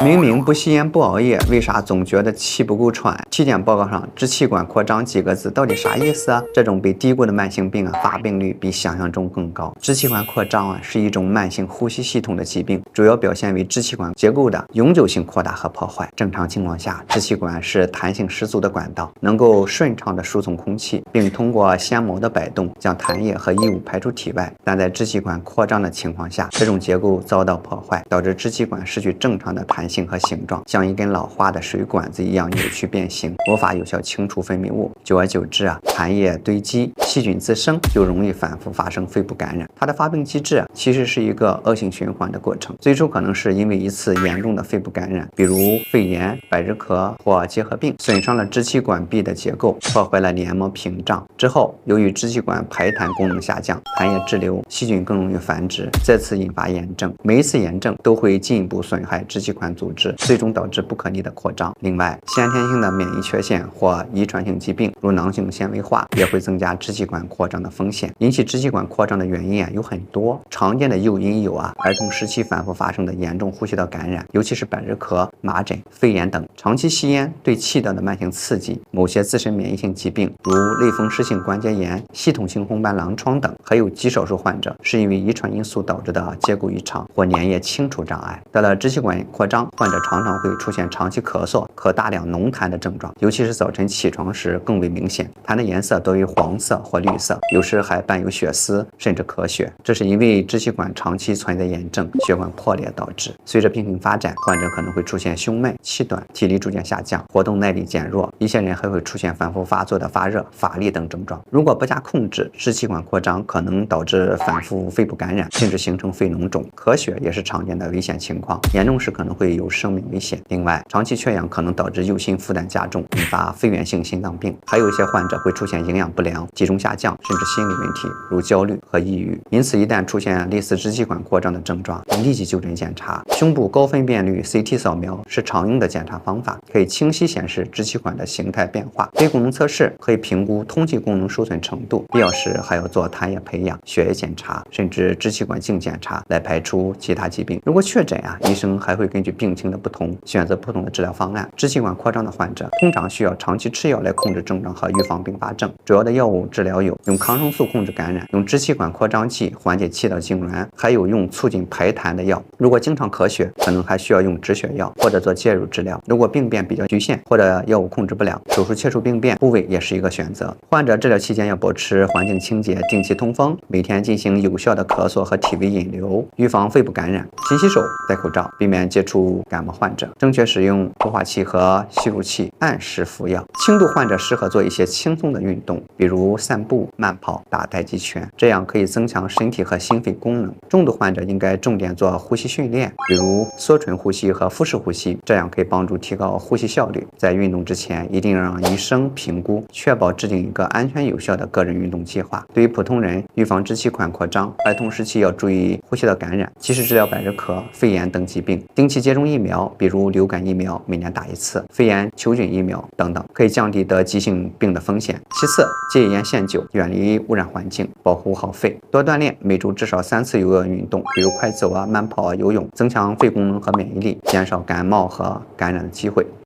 明明不吸烟不熬夜，为啥总觉得气不够喘？体检报告上支气管扩张几个字到底啥意思啊？这种被低估的慢性病发病率比想象中更高。支气管扩张是一种慢性呼吸系统的疾病，主要表现为支气管结构的永久性扩大和破坏。正常情况下，支气管是弹性十足的管道，能够顺畅的输送空气，并通过纤毛的摆动将痰液和异物排出体外。但在支气管扩张的情况下，这种结构遭到破坏，导致支气管失去正常的弹性和形状，像一根老化的水管子一样扭曲变形，无法有效清除分泌物。久而久之痰液堆积，细菌滋生，就容易反复发生肺部感染。它的发病机制其实是一个恶性循环的过程。最初可能是因为一次严重的肺部感染，比如肺炎、百日咳或结核病，损伤了支气管壁的结构，破坏了黏膜屏障。之后，由于支气管排痰功能下降，痰液滞留，细菌更容易繁殖，再次引发炎症。每一次炎症都会进一步损害支气管组织，最终导致不可逆的扩张。另外，先天性的免疫缺陷或遗传性疾病，如囊性纤维化，也会增加支气管扩张的风险。引起支气管扩张的原因有很多，常见的诱因有儿童时期反复发生的严重呼吸道感染，尤其是百日咳、麻疹、肺炎等；长期吸烟对气道的慢性刺激；某些自身免疫性疾病，如类风湿性关节炎、系统性红斑狼疮等；还有极少数患者是因为遗传因素导致的结构异常或粘液清除障碍。得了支气管扩张，患者常常会出现长期咳嗽、咳大量浓痰的症状，尤其是早晨起床时更为明显，痰的颜色多为黄色或绿色，有时还伴有血丝，甚至咳血。这是因为支气管长期存在炎症、血管破裂导致。随着病情发展，患者可能会出现胸闷、气短、体力逐渐下降、活动耐力减弱，一些人还会出现反复发作的发热、乏力等症状。如果不加控制，支气管扩张可能导致反复肺部感染，甚至形成肺脓肿。咳血也是常见的危险情况，严重时可能会有生命危险。另外，长期缺氧可能导致右心负担加重，引发肺源性心脏病。还有一些患者会出现营养不良、体重下降，甚至心理问题，如焦虑和抑郁。因此，一旦出现类似支气管扩张的症状，应立即就诊检查。胸部高分辨率 CT 扫描是常用的检查方法，可以清晰显示支气管的形态变化。肺功能测试可以评估通气功能受损程度，必要时还要做痰液培养、血液检查，甚至支气管镜检查来排除其他疾病。如果确诊医生还会根据病情的不同选择不同的治疗方案。支气管扩张的患者通常需要长期吃药来控制症状和预防并发症。主要的药物治疗有用抗生素控制感染，用支气管扩张剂缓解气道痉挛，还有用促进排痰的药。如果经常咳血，可能还需要用止血药或者做介入治疗。如果病变比较局限或者药物控制不了，手术切除病变部位也是一个选择。患者治疗期间要保持环境清洁，定期通风，每天进行有效的咳嗽和体位引流，预防肺部感染。勤洗手，戴口罩，避免接触感冒患者，正确使用呼化器和吸入器，按时服药。轻度患者适合做一些轻松的运动，比如散步、慢跑、打太极拳，这样可以增强身体和心肺功能。重度患者应该重点做呼吸训练，比如缩唇呼吸和腹式呼吸，这样可以帮助提高呼吸效率。在运动之前，一定让医生评估，确保制定一个安全有效的个人运动计划。对于普通人，预防支气管扩张，儿童时期要注意呼吸道感染，及时治疗百日咳、肺炎等疾病，定期接种疫苗，比如流感疫苗每年打1次，肺炎球菌疫苗等等，可以降低得急性病的风险。其次，戒烟限酒，远离污染环境，保护好肺，多锻炼，每周至少3次有氧运动，比如快走慢跑游泳，增强肺功能和免疫力，减少感冒和感染的机会。